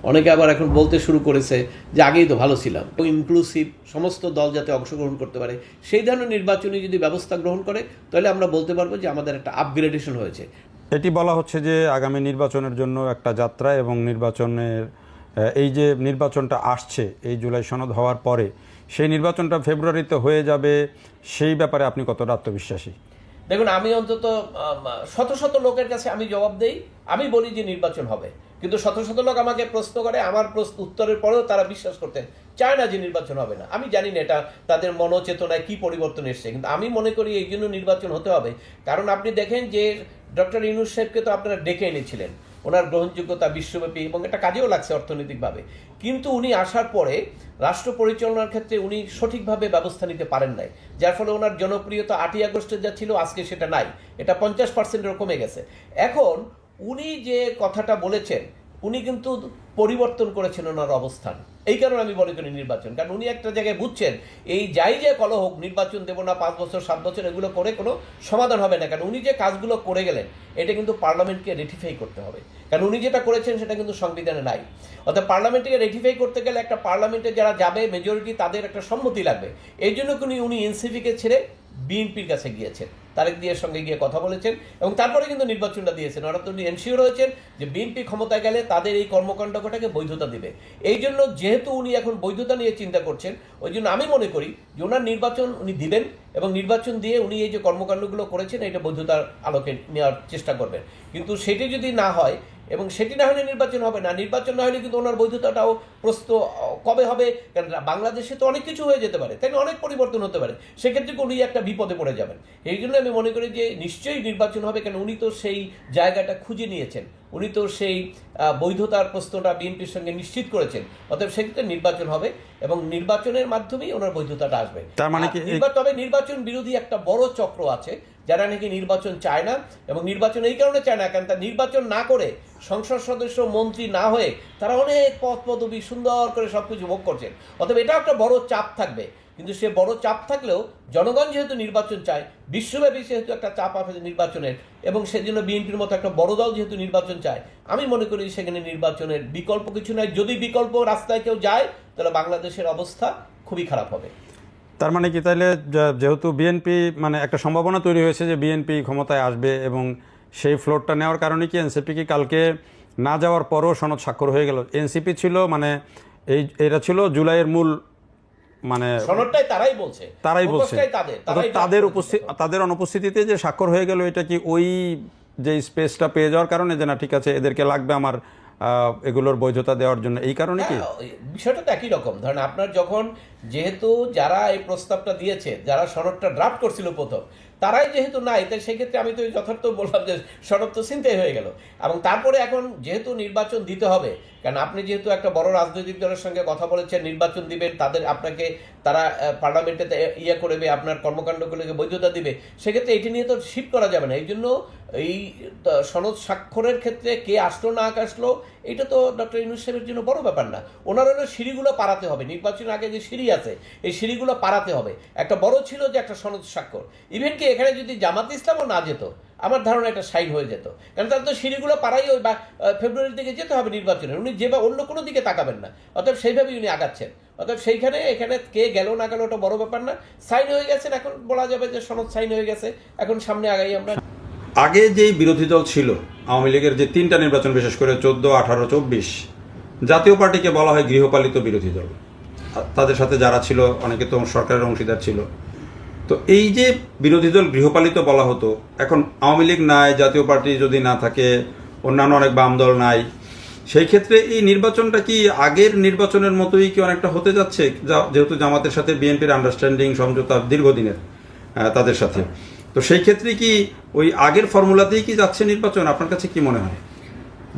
অনেকে আবার এখন বলতে শুরু করেছে যে আগেই তো ভালো ছিলাম, ইনক্লুসিভ সমস্ত দল যাতে অংশগ্রহণ করতে পারে সেই ধরনের নির্বাচনী যদি ব্যবস্থা গ্রহণ করে তাহলে আমরা বলতে পারবো যে আমাদের একটা আপগ্রেডেশন হয়েছে। এটি বলা হচ্ছে যে আগামী নির্বাচনের জন্য একটা যাত্রা এবং নির্বাচনের এই যে নির্বাচনটা আসছে এই জুলাই সনদ হওয়ার পরে সেই নির্বাচনটা ফেব্রুয়ারিতে হয়ে যাবে, সেই ব্যাপারে আপনি কতটা আত্মবিশ্বাসী? দেখুন, আমি অন্তত শত শত লোকের কাছে আমি জবাব দেই, আমি বলি যে নির্বাচন হবে, কিন্তু শত শত লোক আমাকে প্রশ্ন করে, আমার প্রশ্ন উত্তরের পরেও তারা বিশ্বাস করতে চায় না যে নির্বাচন হবে না। আমি জানি না এটা তাদের মনোচেতনায় কি পরিবর্তন এসছে, কিন্তু আমি মনে করি এই জন্য নির্বাচন হতে হবে। কারণ আপনি দেখেন যে ডক্টর ইউনূস সাহেবকে তো আপনারা ডেকে এনেছিলেন, ওনার গ্রহণযোগ্যতা বিশ্বব্যাপী এবং এটা কাজেও লাগছে অর্থনৈতিকভাবে, কিন্তু উনি আসার পরে রাষ্ট্র পরিচালনার ক্ষেত্রে উনি সঠিকভাবে ব্যবস্থা নিতে পারেন নাই, যার ফলে ওনার জনপ্রিয়তা 8ই আগস্টে যা ছিল আজকে সেটা নাই, এটা 50% কমে গেছে। এখন উনি যে কথাটা বলেছেন উনি কিন্তু পরিবর্তন করেছেন ওনার অবস্থান, এই কারণে আমি মনে করি নির্বাচন। কারণ উনি একটা জায়গায় বুঝছেন এই যাই যে কলহ হোক, নির্বাচন দেবো না 5 বছর 7 বছর এগুলো করে কোনো সমাধান হবে না। কারণ উনি যে কাজগুলো করে গেলেন এটা কিন্তু পার্লামেন্টকে রেটিফাই করতে হবে, কারণ উনি যেটা করেছেন সেটা কিন্তু সংবিধানে নাই। অর্থাৎ পার্লামেন্টকে রেটিফাই করতে গেলে একটা পার্লামেন্টে যারা যাবে মেজরিটি তাদের একটা সম্মতি লাগবে। এই জন্য উনি এনসিপিকে ছেড়ে বিএনপির কাছে গিয়েছেন, তারেক জিয়ার সঙ্গে গিয়ে কথা বলেছেন এবং তারপরে কিন্তু নির্বাচনটা দিয়েছেন। অর্থাৎ উনি এনশিওর হয়েছেন যে বিএনপি ক্ষমতায় গেলে তাদের এই কর্মকাণ্ডটাকে বৈধতা দিবে। এই জন্য যেহেতু উনি এখন বৈধতা নিয়ে চিন্তা করছেন, ওই জন্য আমি মনে করি যে ওনার নির্বাচন উনি দিবেন এবং নির্বাচন দিয়ে উনি এই যে কর্মকাণ্ডগুলো করেছেন এটা বৈধতার আলোকে নেওয়ার চেষ্টা করবেন। কিন্তু সেটি যদি না হয় এবং সেটি না হলে নির্বাচন হবে না, নির্বাচন না হলে কিন্তু ওনার বৈধতাটাও প্রশ্ন কবে হবে, কারণ বাংলাদেশে তো অনেক কিছু হয়ে যেতে পারে, তাই না, অনেক পরিবর্তন হতে পারে, সেক্ষেত্রে উনি একটা বিপদে পড়ে যাবেন। এই জন্য আমি মনে করি যে নিশ্চয়ই নির্বাচন হবে, কারণ উনি তো সেই জায়গাটা খুঁজে নিয়েছেন, উনি তো সেই বৈধতার প্রশ্নটা বিএনপির সঙ্গে নিশ্চিত করেছেন। অতএব সেক্ষেত্রে নির্বাচন হবে এবং নির্বাচনের মাধ্যমেই ওনার বৈধতাটা আসবে। তার মানে কি তবে নির্বাচন বিরোধী একটা বড় চক্র আছে যারা নাকি নির্বাচন চায় না, এবং নির্বাচন এই কারণে চায় না কারণ তারা নির্বাচন না করে সংসদ সদস্য মন্ত্রী না হয়ে তারা অনেক পদ পদবি সুন্দর করে সবকিছু ভোগ করছেন। অতএব এটা একটা বড় চাপ থাকবে, কিন্তু সে বড় চাপ থাকলেও জনগণ যেহেতু নির্বাচন চায়, বিশ্বব্যাপী যেহেতু একটা চাপ আছে নির্বাচনের, এবং সেজন্য বিএনপির মতো একটা বড় দল যেহেতু নির্বাচন চায়, আমি মনে করি সেখানে নির্বাচনের বিকল্প কিছু নয়। যদি বিকল্প রাস্তায় কেউ যায় তাহলে বাংলাদেশের অবস্থা খুবই খারাপ হবে। তার মানে কি তাহলে যেহেতু বিএনপি মানে একটা সম্ভাবনা তৈরি হয়েছে যে বিএনপি ক্ষমতায় আসবে এবং সেই ফ্লোরটা নেওয়ার কারণে কি এনসিপি কি কালকে না যাওয়ার পরও সনদ স্বাক্ষর হয়ে গেল? এনসিপি ছিল মানে এটা ছিল জুলাইয়ের মূল মানে সনদটাই তারাই বলছে তাদের অনুপস্থিতিতে যে স্বাক্ষর হয়ে গেল, এটা কি ওই যে স্পেসটা পেয়ে যাওয়ার কারণে যে না ঠিক আছে এদেরকে লাগবে আমার এগুলোর বৈধতা দেওয়ার জন্য, এই কারণে কি? বিষয়টা তো একই রকম। ধরেন আপনার যখন যেহেতু যারা এই প্রস্তাবটা দিয়েছে, যারা সনদটা ড্রাফট করছিল প্রথম, তারাই যেহেতু নাই, তাই সেক্ষেত্রে আমি তো যথার্থ বললাম যে সনদ তো চিন্তাই হয়ে গেল। এবং তারপরে এখন যেহেতু নির্বাচন দিতে হবে, কারণ আপনি যেহেতু একটা বড় রাজনৈতিক দলের সঙ্গে কথা বলেছেন নির্বাচন দিবেন, আপনাকে তারা পার্লামেন্টে করবে, আপনার কর্মকাণ্ডগুলোকে বৈধতা দিবে, সেক্ষেত্রে এটি নিয়ে তো শিফট করা যাবে না। এই জন্য এই সনদ স্বাক্ষরের ক্ষেত্রে কে আসলো না আসলো এটা তো ডক্টর ইউনূস সাহেবের জন্য বড় ব্যাপার না। ওনার হলো সিঁড়িগুলো পারাতে হবে, নির্বাচনের আগে যে সিঁড়ি আছে এই সিঁড়িগুলো পারাতে হবে। একটা বড় ছিল যে একটা সনদ স্বাক্ষর, ইভেন কি এখানে যদি জামাত ইসলামও না যেত আমার ধারণা একটা সাইন হয়ে যেত, কারণ তার তো সিঁড়িগুলো পাড়াই ওই ফেব্রুয়ারির দিকে যেতে হবে নির্বাচনে, উনি যেভাবে অন্য কোনো দিকে তাকাবেন না, অতএব সেইভাবেই উনি আগাচ্ছেন। অতএব সেইখানে এখানে কে গেল না গেল ওটা বড় ব্যাপার না, সাইন হয়ে গেছেন, এখন বলা যাবে যে সনদ সাইন হয়ে গেছে, এখন সামনে আগাই আমরা। আগে যেই বিরোধী দল ছিল আওয়ামী লীগের যে 3টা নির্বাচন, বিশেষ করে 14, 18, 24, জাতীয় পার্টিকে বলা হয় গৃহপালিত বিরোধী দল। তাদের সাথে যারা ছিল অনেকে তো সরকারের অংশীদার ছিল। তো এই যে বিরোধী দল গৃহপালিত বলা হতো, এখন আওয়ামী লীগ নাই, জাতীয় পার্টি যদি না থাকে, অন্যান্য অনেক বাম দল নাই, সেই ক্ষেত্রে এই নির্বাচনটা কি আগের নির্বাচনের মতোই কি অনেকটা হতে যাচ্ছে? যেহেতু জামাতের সাথে বিএনপির আন্ডারস্ট্যান্ডিং সমঝোতা দীর্ঘদিনের তাদের সাথে, তো সেই ক্ষেত্রে কি ওই আগের ফর্মুলাতেই কি যাচ্ছে নির্বাচন? আপনার কাছে কি মনে হয়?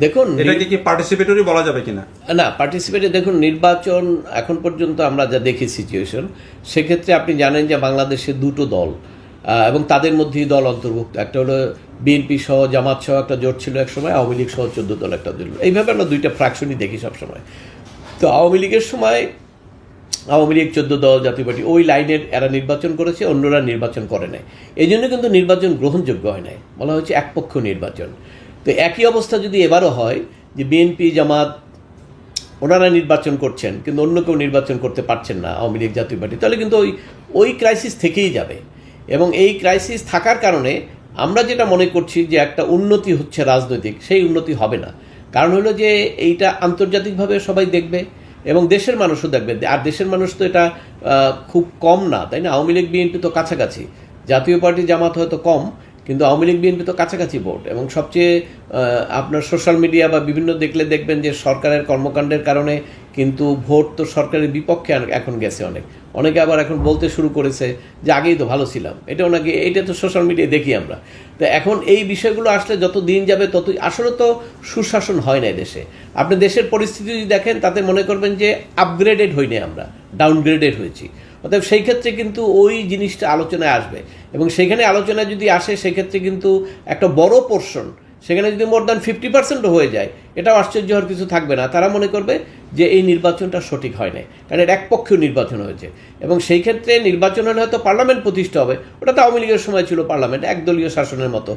দেখুন এটাকে কি পার্টিসিপেটরি বলা যাবে কিনা? না, পার্টিসিপেটরি দেখুন, নির্বাচন এখন পর্যন্ত আমরা যা দেখি সিচুয়েশন, সেক্ষেত্রে আপনি জানেন যে বাংলাদেশে 2টো দল এবং তাদের মধ্যেই দল অন্তর্ভুক্ত, একটা হলো বিএনপি সহ জামাত সহ একটা জোট ছিল এক সময়, আওয়ামী লীগ সহ 14 দল একটা দল, এইভাবে আমরা 2টা ফ্র্যাকশনই দেখি সবসময়। তো আওয়ামী লীগের সময় আওয়ামী লীগ 14 দল, জাতীয় পার্টি ওই লাইনের এরা নির্বাচন করেছে, অন্যরা নির্বাচন করে নাই, এই জন্য কিন্তু নির্বাচন গ্রহণযোগ্য হয় নাই, বলা হচ্ছে একপক্ষ নির্বাচন। তো একই অবস্থা যদি এবারও হয় যে বিএনপি জামাত ওনারা নির্বাচন করছেন কিন্তু অন্য কেউ নির্বাচন করতে পারছেন না আওয়ামী লীগ জাতীয় পার্টি, তাহলে কিন্তু ওই ক্রাইসিস থেকেই যাবে। এবং এই ক্রাইসিস থাকার কারণে আমরা যেটা মনে করছি যে একটা উন্নতি হচ্ছে রাজনৈতিক, সেই উন্নতি হবে না। কারণ হলো যে এইটা আন্তর্জাতিকভাবে সবাই দেখবে এবং দেশের মানুষও দেখবে। আর দেশের মানুষ তো এটা খুব কম না, তাই না? আওয়ামী লীগ বিএনপি তো কাছাকাছি, জাতীয় পার্টি জামাত হয়তো কম, কিন্তু আওয়ামী লীগ বিএনপি তো কাছাকাছি ভোট। এবং সবচেয়ে আপনার সোশ্যাল মিডিয়া বা বিভিন্ন দেখলে দেখবেন যে সরকারের কর্মকাণ্ডের কারণে কিন্তু ভোট তো সরকারের বিপক্ষে এখন গেছে। অনেকে আবার এখন বলতে শুরু করেছে যে আগেই তো ভালো ছিলাম, এটা তো সোশ্যাল মিডিয়ায় দেখি আমরা। তো এখন এই বিষয়গুলো আসলে যত দিন যাবে ততই আসলে তো সুশাসন হয় না দেশে। আপনি দেশের পরিস্থিতি যদি দেখেন তাতে মনে করবেন যে আপগ্রেডেড হইনি, আমরা ডাউনগ্রেডেড হয়েছি। অতএব সেই ক্ষেত্রে কিন্তু ওই জিনিসটা আলোচনায় আসবে এবং সেখানে আলোচনায় যদি আসে সেক্ষেত্রে কিন্তু একটা বড় পোর্শন, সেখানে যদি মোর দ্যান 50% হয়ে যায়, এটাও আশ্চর্য হওয়ার কিছু থাকবে না। তারা মনে করবে যে এই নির্বাচনটা সঠিক হয় না, কারণ এটা একপক্ষীয় নির্বাচন হয়েছে। এবং সেই ক্ষেত্রে নির্বাচন হলে হয়তো পার্লামেন্ট প্রতিষ্ঠা হবে, ওটা তো আওয়ামী লীগের সময় ছিল পার্লামেন্ট একদলীয় শাসনের মতো।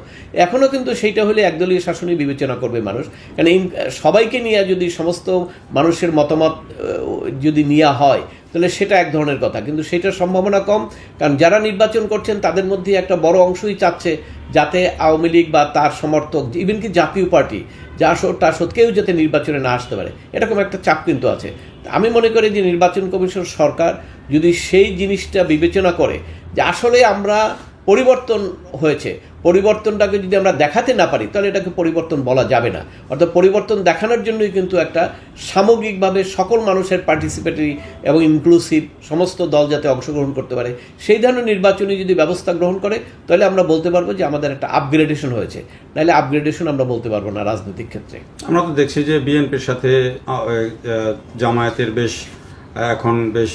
এখনও কিন্তু সেইটা হলে একদলীয় শাসনই বিবেচনা করবে মানুষ, কারণ সবাইকে নিয়ে যদি সমস্ত মানুষের মতামত যদি নেওয়া হয় তাহলে সেটা এক ধরনের কথা, কিন্তু সেটার সম্ভাবনা কম। কারণ যারা নির্বাচন করছেন তাদের মধ্যে একটা বড় অংশই চাচ্ছে যাতে আওয়ামী লীগ বা তার সমর্থক, ইভেন কি জাতীয় পার্টি তার কেউ যাতে নির্বাচনে না আসতে পারে, এরকম একটা চাপ কিন্তু আছে। আমি মনে করি যে নির্বাচন কমিশন সরকার যদি সেই জিনিসটা বিবেচনা করে যে আসলে আমরা পরিবর্তন হয়েছে, পরিবর্তনটাকে যদি আমরা দেখাতে না পারি তাহলে এটাকে পরিবর্তন বলা যাবে না। অর্থাৎ পরিবর্তন দেখানোর জন্যই কিন্তু একটা সামগ্রিকভাবে সকল মানুষের পার্টিসিপেটরি এবং ইনক্লুসিভ সমস্ত দল যাতে অংশগ্রহণ করতে পারে সেই ধরনের নির্বাচনী যদি ব্যবস্থা গ্রহণ করে তাহলে আমরা বলতে পারবো যে আমাদের একটা আপগ্রেডেশন হয়েছে, নাহলে আপগ্রেডেশন আমরা বলতে পারবো না রাজনৈতিক ক্ষেত্রে। আমরা তো দেখছি যে বিএনপির সাথে জামায়াতের এখন বেশ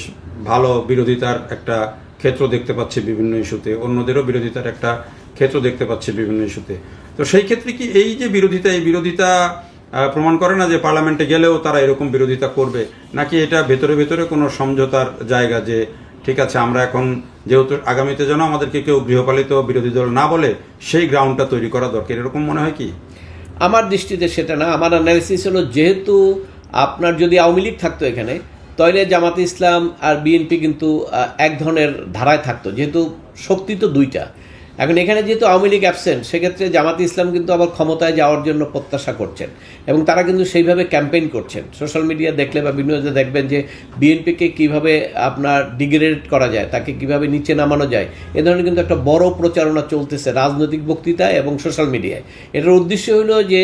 ভালো বিরোধিতার একটা ক্ষেত্র দেখতে পাচ্ছি বিভিন্ন ইস্যুতে, অন্যদেরও বিরোধিতার একটা ক্ষেত্র দেখতে পাচ্ছি বিভিন্ন ইস্যুতে। তো সেই ক্ষেত্রে কি এই যে বিরোধিতা প্রমাণ করে না যে পার্লামেন্টে গেলেও তারা এরকম বিরোধিতা করবে, নাকি এটা ভেতরে ভেতরে কোনো সমঝোতার জায়গা যে ঠিক আছে আমরা এখন যেহেতু আগামীতে যেন আমাদেরকে কেউ গৃহপালিত বিরোধী দল না বলে সেই গ্রাউন্ডটা তৈরি করা দরকার, এরকম মনে হয় কি? আমার দৃষ্টিতে সেটা না। আমার অ্যানালিসিস হলো যেহেতু আপনার যদি আওয়ামী লীগ থাকতো এখানে তাহলে জামাতে ইসলাম আর বিএনপি কিন্তু এক ধরনের ধারায় থাকতো, যেহেতু শক্তি তো দুইটা। এখন এখানে যেহেতু আওয়ামী লীগ অ্যাবসেন্ট, সেক্ষেত্রে জামাতে ইসলাম কিন্তু আবার ক্ষমতায় যাওয়ার জন্য প্রত্যাশা করছেন এবং তারা কিন্তু সেইভাবে ক্যাম্পেইন করছেন। সোশ্যাল মিডিয়া দেখলে বা বিভিন্ন দেখবেন যে বিএনপিকে কীভাবে আপনার ডিগ্রেড করা যায়, তাকে কিভাবে নিচে নামানো যায়, এ ধরনের কিন্তু একটা বড় প্রচারণা চলতেছে রাজনৈতিক বক্তৃতায় এবং সোশ্যাল মিডিয়ায়। এটার উদ্দেশ্য হলো যে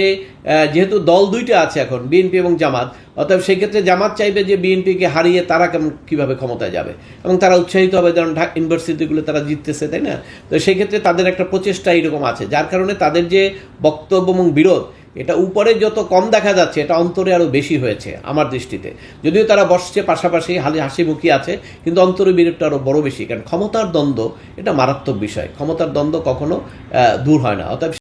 যেহেতু দল দুইটা আছে এখন, বিএনপি এবং জামাত, অতএব সেই ক্ষেত্রে জামাত চাইবে যে বিএনপিকে হারিয়ে তারা কীভাবে ক্ষমতায় যাবে এবং তারা উৎসাহিত হবে, যেমন ইউনিভার্সিটিগুলো তারা জিততেছে, তাই না? তো সেই ক্ষেত্রে তাদের একটা প্রচেষ্টা এইরকম আছে, যার কারণে তাদের যে বক্তব্য এবং বিরোধ এটা উপরে যত কম দেখা যাচ্ছে এটা অন্তরে আরও বেশি হয়েছে আমার দৃষ্টিতে। যদিও তারা বসছে পাশাপাশি হাসি মুখী আছে, কিন্তু অন্তরে বিরোধটা আরও বড় বেশি, কারণ ক্ষমতার দ্বন্দ্ব এটা মারাত্মক বিষয়, ক্ষমতার দ্বন্দ্ব কখনো দূর হয় না। অতএব